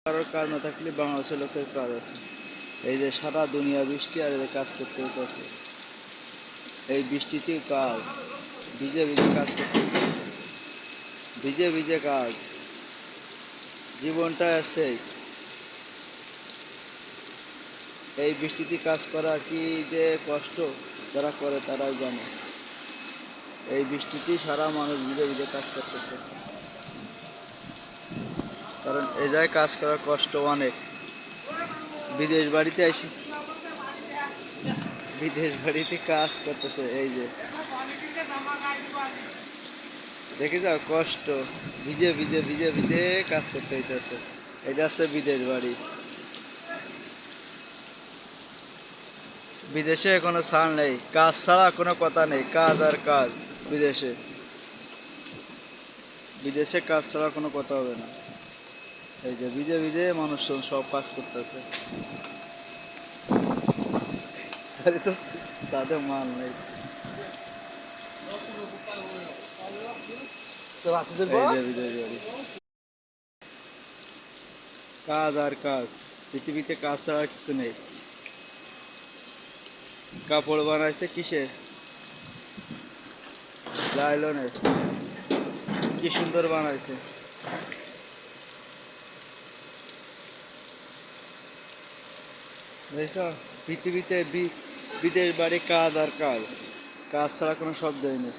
কারোর কাজ না থাকলে বাংলাদেশের লোকের কাজ আছে। এই যে সারা দুনিয়া বৃষ্টি আর এদের কাজ করতে হইতেছে। এই বৃষ্টিতে কাজ, ভিজে ভিজে কাজ করতে হইতেছে, ভিজে ভিজে কাজ, জীবনটা আছে। এই বৃষ্টিতে কাজ করা কি যে কষ্ট, যারা করে তারাই জানে। এই বৃষ্টিতে সারা মানুষ ভিজে ভিজে কাজ করতেছে, কারণ এই জায়গায় কাজ করার কষ্ট অনেক। বিদেশ বাড়িতে এসে বিদেশ বাড়িতে কাজ করতেছে, এই যে দেখে যাও কষ্ট, ভিজে ভিজে ভিজে ভিজে কাজ করতে হইতেছে। এটা হচ্ছে বিদেশ বাড়ি। বিদেশে কোনো ছাড় নেই, কাজ ছাড়া কোনো কথা নেই, কাজ আর কাজ। বিদেশে বিদেশে কাজ ছাড়া কোনো কথা হবে না। এই যে ভিজে ভিজে মানুষ সব কাজ করতেছে, তো তাদের মান নেই। এই যে বিদেশ বাড়ি, কাজ আর কাজ, পৃথিবীতে কাজ ছাড়া কিছু নেই। কাপড় বানাইছে কিসের? লাইলনের। কি সুন্দর বানাইছে। বুঝছ, পৃথিবীতে বিদেশ বাড়ি কাজ আর কাজ, কাজ ছাড়া কোনো শব্দই নেই।